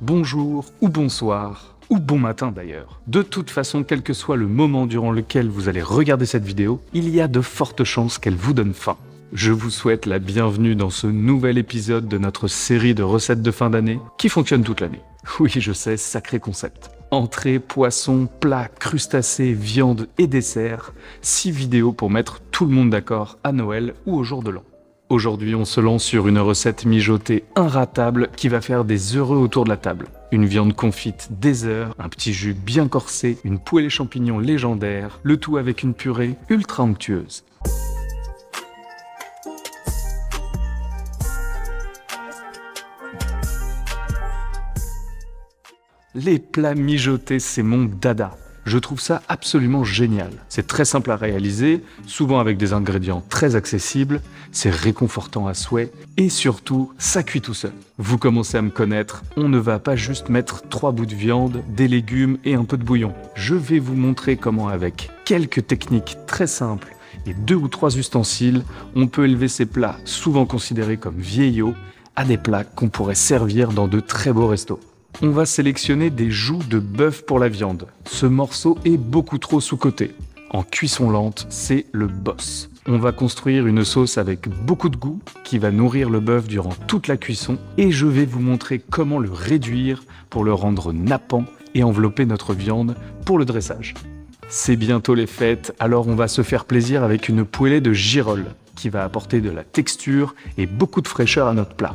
Bonjour ou bonsoir, ou bon matin d'ailleurs. De toute façon, quel que soit le moment durant lequel vous allez regarder cette vidéo, il y a de fortes chances qu'elle vous donne faim. Je vous souhaite la bienvenue dans ce nouvel épisode de notre série de recettes de fin d'année qui fonctionne toute l'année. Oui, je sais, sacré concept. Entrée, poisson, plats, crustacés, viande et dessert, 6 vidéos pour mettre tout le monde d'accord à Noël ou au jour de l'an. Aujourd'hui, on se lance sur une recette mijotée inratable qui va faire des heureux autour de la table. Une viande confite des heures, un petit jus bien corsé, une poêlée champignons légendaire, le tout avec une purée ultra onctueuse. Les plats mijotés, c'est mon dada. Je trouve ça absolument génial. C'est très simple à réaliser, souvent avec des ingrédients très accessibles, c'est réconfortant à souhait et surtout, ça cuit tout seul. Vous commencez à me connaître, on ne va pas juste mettre 3 bouts de viande, des légumes et un peu de bouillon. Je vais vous montrer comment avec quelques techniques très simples et 2 ou 3 ustensiles, on peut élever ces plats souvent considérés comme vieillots à des plats qu'on pourrait servir dans de très beaux restos. On va sélectionner des joues de bœuf pour la viande. Ce morceau est beaucoup trop sous-coté. En cuisson lente, c'est le boss. On va construire une sauce avec beaucoup de goût qui va nourrir le bœuf durant toute la cuisson et je vais vous montrer comment le réduire pour le rendre nappant et envelopper notre viande pour le dressage. C'est bientôt les fêtes, alors on va se faire plaisir avec une poêlée de girolles qui va apporter de la texture et beaucoup de fraîcheur à notre plat.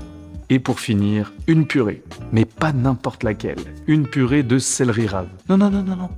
Et pour finir, une purée. Mais pas n'importe laquelle. Une purée de céleri rave. Non,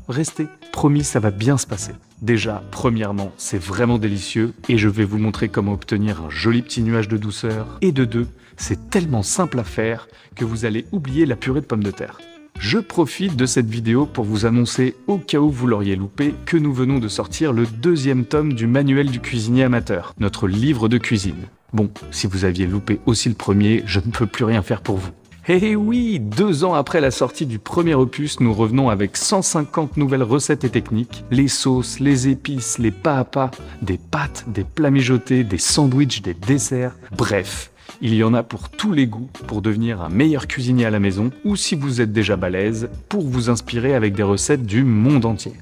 restez. Promis, ça va bien se passer. Déjà, premièrement, c'est vraiment délicieux et je vais vous montrer comment obtenir un joli petit nuage de douceur. Et de deux, c'est tellement simple à faire que vous allez oublier la purée de pommes de terre. Je profite de cette vidéo pour vous annoncer, au cas où vous l'auriez loupé, que nous venons de sortir le 2e tome du Manuel du cuisinier amateur, notre livre de cuisine. Bon, si vous aviez loupé aussi le premier, je ne peux plus rien faire pour vous. Eh oui, 2 ans après la sortie du premier opus, nous revenons avec 150 nouvelles recettes et techniques. Les sauces, les épices, les pas à pas, des pâtes, des plats mijotés, des sandwichs, des desserts, bref. Il y en a pour tous les goûts pour devenir un meilleur cuisinier à la maison ou si vous êtes déjà balèze, pour vous inspirer avec des recettes du monde entier.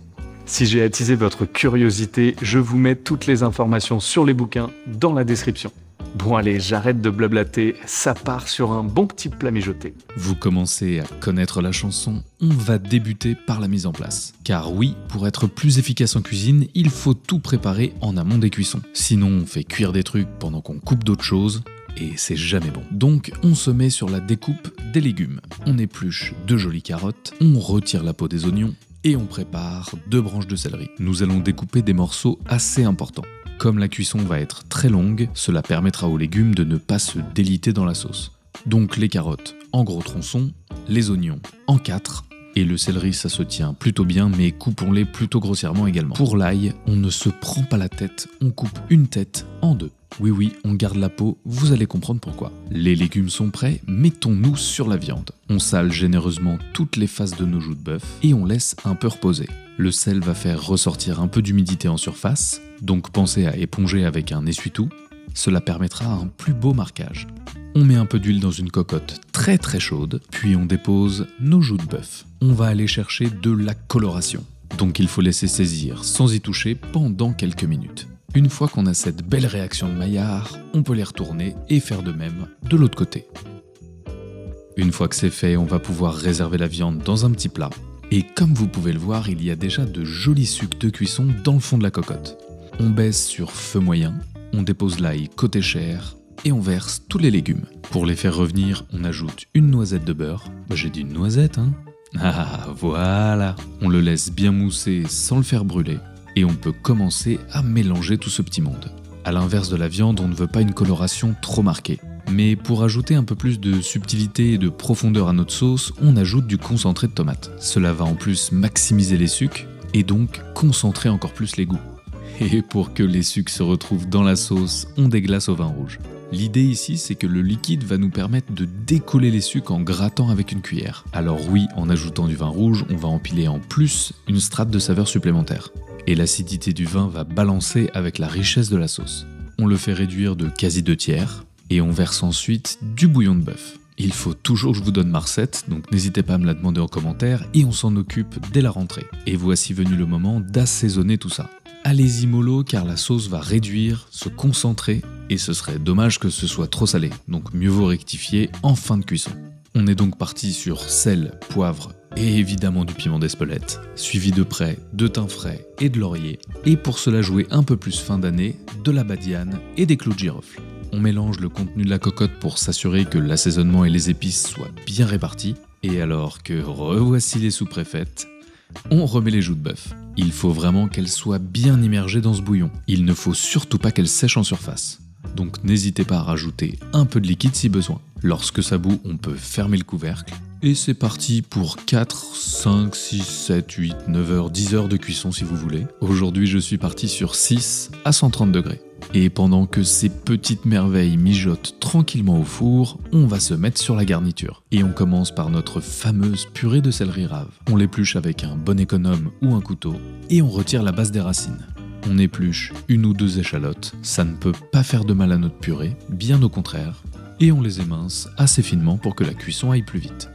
Si j'ai attisé votre curiosité, je vous mets toutes les informations sur les bouquins dans la description. Bon allez, j'arrête de blablater, ça part sur un bon petit plat mijoté. Vous commencez à connaître la chanson, on va débuter par la mise en place. Car oui, pour être plus efficace en cuisine, il faut tout préparer en amont des cuissons. Sinon, on fait cuire des trucs pendant qu'on coupe d'autres choses, et c'est jamais bon. Donc, on se met sur la découpe des légumes. On épluche 2 jolies carottes, on retire la peau des oignons, et on prépare 2 branches de céleri. Nous allons découper des morceaux assez importants. Comme la cuisson va être très longue, cela permettra aux légumes de ne pas se déliter dans la sauce. Donc les carottes en gros tronçons, les oignons en 4, et le céleri ça se tient plutôt bien mais coupons-les plutôt grossièrement également. Pour l'ail, on ne se prend pas la tête, on coupe une tête en 2. Oui, on garde la peau, vous allez comprendre pourquoi. Les légumes sont prêts, mettons-nous sur la viande. On sale généreusement toutes les faces de nos joues de bœuf et on laisse un peu reposer. Le sel va faire ressortir un peu d'humidité en surface, donc pensez à éponger avec un essuie-tout. Cela permettra un plus beau marquage. On met un peu d'huile dans une cocotte très chaude, puis on dépose nos joues de bœuf. On va aller chercher de la coloration, donc il faut laisser saisir sans y toucher pendant quelques minutes. Une fois qu'on a cette belle réaction de Maillard, on peut les retourner et faire de même de l'autre côté. Une fois que c'est fait, on va pouvoir réserver la viande dans un petit plat. Et comme vous pouvez le voir, il y a déjà de jolis sucs de cuisson dans le fond de la cocotte. On baisse sur feu moyen, on dépose l'ail côté chair et on verse tous les légumes. Pour les faire revenir, on ajoute une noisette de beurre. J'ai dit une noisette, hein? Ah voilà! On le laisse bien mousser sans le faire brûler. Et on peut commencer à mélanger tout ce petit monde. A l'inverse de la viande, on ne veut pas une coloration trop marquée. Mais pour ajouter un peu plus de subtilité et de profondeur à notre sauce, on ajoute du concentré de tomate. Cela va en plus maximiser les sucs et donc concentrer encore plus les goûts. Et pour que les sucs se retrouvent dans la sauce, on déglace au vin rouge. L'idée ici, c'est que le liquide va nous permettre de décoller les sucs en grattant avec une cuillère. Alors oui, en ajoutant du vin rouge, on va empiler en plus une strate de saveur supplémentaire. Et l'acidité du vin va balancer avec la richesse de la sauce. On le fait réduire de quasi 2 tiers et on verse ensuite du bouillon de bœuf. Il faut toujours que je vous donne ma recette, donc n'hésitez pas à me la demander en commentaire et on s'en occupe dès la rentrée. Et voici venu le moment d'assaisonner tout ça. Allez-y mollo car la sauce va réduire, se concentrer et ce serait dommage que ce soit trop salé, donc mieux vaut rectifier en fin de cuisson. On est donc parti sur sel, poivre et évidemment du piment d'Espelette, suivi de près de thym frais et de laurier, et pour cela jouer un peu plus fin d'année, de la badiane et des clous de girofle. On mélange le contenu de la cocotte pour s'assurer que l'assaisonnement et les épices soient bien répartis, et alors que revoici les sous-préfètes, on remet les joues de bœuf. Il faut vraiment qu'elles soient bien immergées dans ce bouillon, il ne faut surtout pas qu'elles sèchent en surface. Donc n'hésitez pas à rajouter un peu de liquide si besoin. Lorsque ça bout, on peut fermer le couvercle. Et c'est parti pour 4, 5, 6, 7, 8, 9 heures, 10 heures de cuisson si vous voulez. Aujourd'hui, je suis parti sur 6 à 130 degrés. Et pendant que ces petites merveilles mijotent tranquillement au four, on va se mettre sur la garniture. Et on commence par notre fameuse purée de céleri rave. On l'épluche avec un bon économe ou un couteau et on retire la base des racines. On épluche 1 ou 2 échalotes, ça ne peut pas faire de mal à notre purée, bien au contraire. Et on les émince assez finement pour que la cuisson aille plus vite.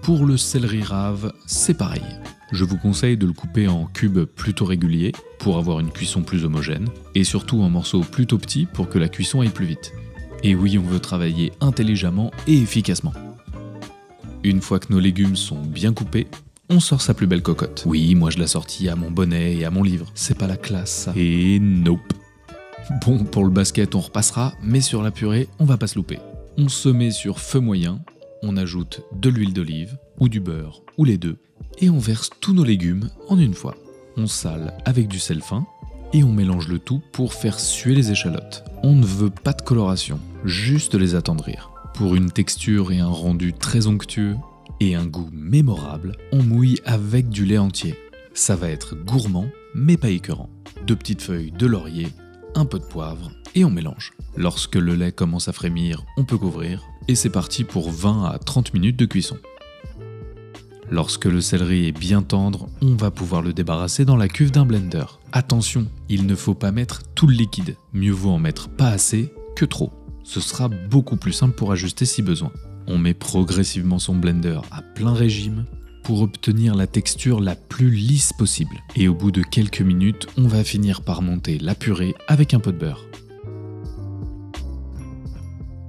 Pour le céleri rave, c'est pareil. Je vous conseille de le couper en cubes plutôt réguliers pour avoir une cuisson plus homogène et surtout en morceaux plutôt petits pour que la cuisson aille plus vite. Et oui, on veut travailler intelligemment et efficacement. Une fois que nos légumes sont bien coupés, on sort sa plus belle cocotte. Oui, moi je l'ai sortie à mon bonnet et à mon livre. C'est pas la classe ça. Et nope. Bon, pour le basket on repassera, mais sur la purée, on va pas se louper. On se met sur feu moyen, on ajoute de l'huile d'olive ou du beurre ou les deux et on verse tous nos légumes en une fois. On sale avec du sel fin et on mélange le tout pour faire suer les échalotes. On ne veut pas de coloration, juste les attendrir. Pour une texture et un rendu très onctueux et un goût mémorable, on mouille avec du lait entier. Ça va être gourmand mais pas écœurant. 2 petites feuilles de laurier, un peu de poivre et on mélange. Lorsque le lait commence à frémir, on peut couvrir et c'est parti pour 20 à 30 minutes de cuisson. Lorsque le céleri est bien tendre, on va pouvoir le débarrasser dans la cuve d'un blender. Attention, il ne faut pas mettre tout le liquide, mieux vaut en mettre pas assez que trop. Ce sera beaucoup plus simple pour ajuster si besoin. On met progressivement son blender à plein régime pour obtenir la texture la plus lisse possible. Et au bout de quelques minutes, on va finir par monter la purée avec un peu de beurre.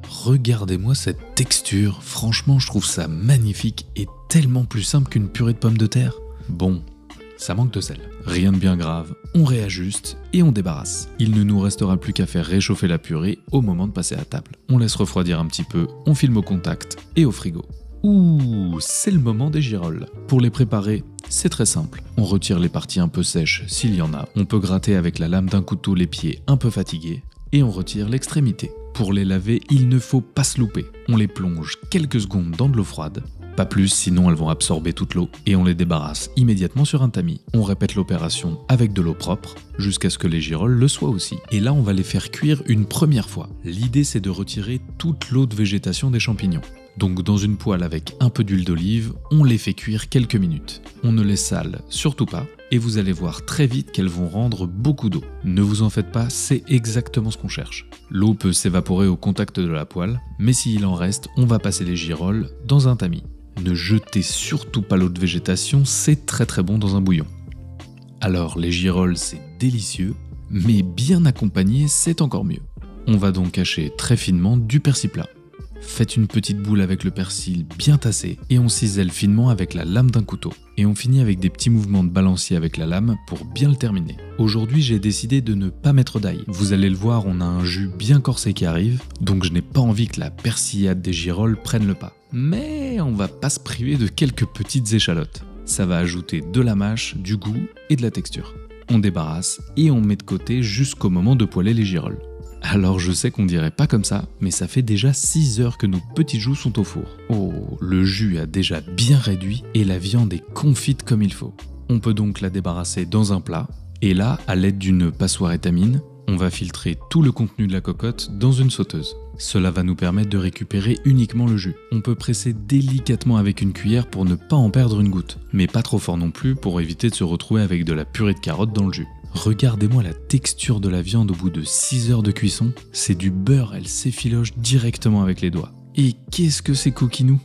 Regardez-moi cette texture, franchement je trouve ça magnifique et tellement plus simple qu'une purée de pommes de terre. Bon, ça manque de sel. Rien de bien grave, on réajuste et on débarrasse. Il ne nous restera plus qu'à faire réchauffer la purée au moment de passer à table. On laisse refroidir un petit peu, on filme au contact et au frigo. Ouh, c'est le moment des girolles. Pour les préparer, c'est très simple. On retire les parties un peu sèches s'il y en a. On peut gratter avec la lame d'un couteau les pieds un peu fatigués et on retire l'extrémité. Pour les laver, il ne faut pas se louper. On les plonge quelques secondes dans de l'eau froide. Pas plus, sinon elles vont absorber toute l'eau et on les débarrasse immédiatement sur un tamis. On répète l'opération avec de l'eau propre jusqu'à ce que les girolles le soient aussi. Et là, on va les faire cuire une première fois. L'idée, c'est de retirer toute l'eau de végétation des champignons. Donc dans une poêle avec un peu d'huile d'olive, on les fait cuire quelques minutes. On ne les sale surtout pas et vous allez voir très vite qu'elles vont rendre beaucoup d'eau. Ne vous en faites pas, c'est exactement ce qu'on cherche. L'eau peut s'évaporer au contact de la poêle, mais s'il en reste, on va passer les girolles dans un tamis. Ne jetez surtout pas l'eau de végétation, c'est très bon dans un bouillon. Alors les girolles c'est délicieux, mais bien accompagné c'est encore mieux. On va donc hacher très finement du persil plat. Faites une petite boule avec le persil bien tassé et on cisèle finement avec la lame d'un couteau. Et on finit avec des petits mouvements de balancier avec la lame pour bien le terminer. Aujourd'hui j'ai décidé de ne pas mettre d'ail. Vous allez le voir, on a un jus bien corsé qui arrive, donc je n'ai pas envie que la persillade des girolles prenne le pas. Mais on va pas se priver de quelques petites échalotes. Ça va ajouter de la mâche, du goût et de la texture. On débarrasse et on met de côté jusqu'au moment de poêler les girolles. Alors je sais qu'on dirait pas comme ça, mais ça fait déjà 6 heures que nos petits joues sont au four. Oh, le jus a déjà bien réduit et la viande est confite comme il faut. On peut donc la débarrasser dans un plat, et là, à l'aide d'une passoire étamine, on va filtrer tout le contenu de la cocotte dans une sauteuse. Cela va nous permettre de récupérer uniquement le jus. On peut presser délicatement avec une cuillère pour ne pas en perdre une goutte, mais pas trop fort non plus pour éviter de se retrouver avec de la purée de carottes dans le jus. Regardez-moi la texture de la viande au bout de 6 heures de cuisson, c'est du beurre, elle s'effiloche directement avec les doigts. Et qu'est-ce que c'est coquinou?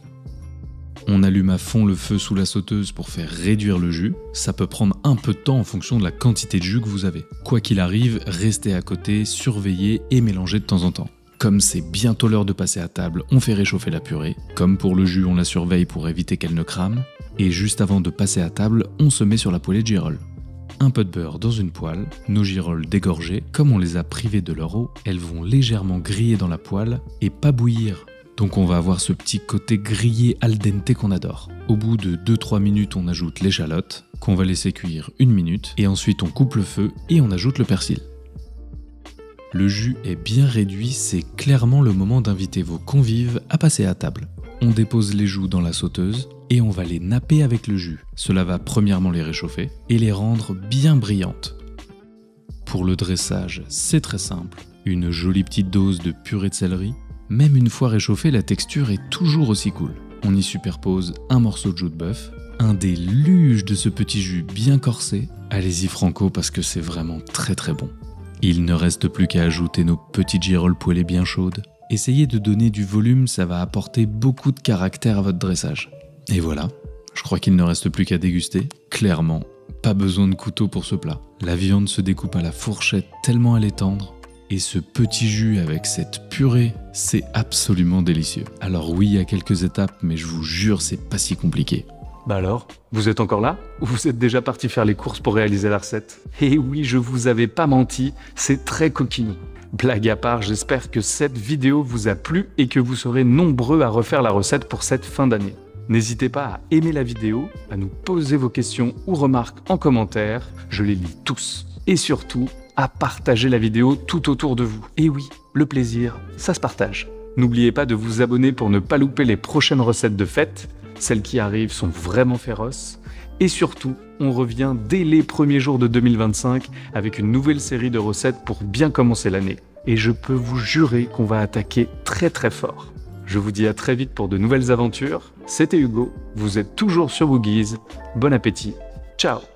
On allume à fond le feu sous la sauteuse pour faire réduire le jus. Ça peut prendre un peu de temps en fonction de la quantité de jus que vous avez. Quoi qu'il arrive, restez à côté, surveillez et mélangez de temps en temps. Comme c'est bientôt l'heure de passer à table, on fait réchauffer la purée. Comme pour le jus, on la surveille pour éviter qu'elle ne crame. Et juste avant de passer à table, on se met sur la poêlée de girolles. Un peu de beurre dans une poêle, nos girolles dégorgées, comme on les a privées de leur eau, elles vont légèrement griller dans la poêle et pas bouillir. Donc on va avoir ce petit côté grillé al dente qu'on adore. Au bout de 2-3 minutes, on ajoute l'échalote, qu'on va laisser cuire 1 minute, et ensuite on coupe le feu et on ajoute le persil. Le jus est bien réduit, c'est clairement le moment d'inviter vos convives à passer à table. On dépose les joues dans la sauteuse et on va les napper avec le jus. Cela va premièrement les réchauffer et les rendre bien brillantes. Pour le dressage, c'est très simple. Une jolie petite dose de purée de céleri. Même une fois réchauffée, la texture est toujours aussi cool. On y superpose un morceau de joue de bœuf, un déluge de ce petit jus bien corsé. Allez-y franco parce que c'est vraiment très très bon. Il ne reste plus qu'à ajouter nos petites girolles poêlées bien chaudes. Essayez de donner du volume, ça va apporter beaucoup de caractère à votre dressage. Et voilà, je crois qu'il ne reste plus qu'à déguster. Clairement, pas besoin de couteau pour ce plat. La viande se découpe à la fourchette tellement elle est tendre. Et ce petit jus avec cette purée, c'est absolument délicieux. Alors oui, il y a quelques étapes, mais je vous jure, c'est pas si compliqué. Bah alors, vous êtes encore là? Ou vous êtes déjà parti faire les courses pour réaliser la recette? Eh oui, je vous avais pas menti, c'est très coquinou. Blague à part, j'espère que cette vidéo vous a plu et que vous serez nombreux à refaire la recette pour cette fin d'année. N'hésitez pas à aimer la vidéo, à nous poser vos questions ou remarques en commentaire, je les lis tous. Et surtout, à partager la vidéo tout autour de vous. Et oui, le plaisir, ça se partage. N'oubliez pas de vous abonner pour ne pas louper les prochaines recettes de fête. Celles qui arrivent sont vraiment féroces. Et surtout, on revient dès les premiers jours de 2025 avec une nouvelle série de recettes pour bien commencer l'année. Et je peux vous jurer qu'on va attaquer très très fort. Je vous dis à très vite pour de nouvelles aventures. C'était Hugo, vous êtes toujours sur Woogies. Bon appétit, ciao!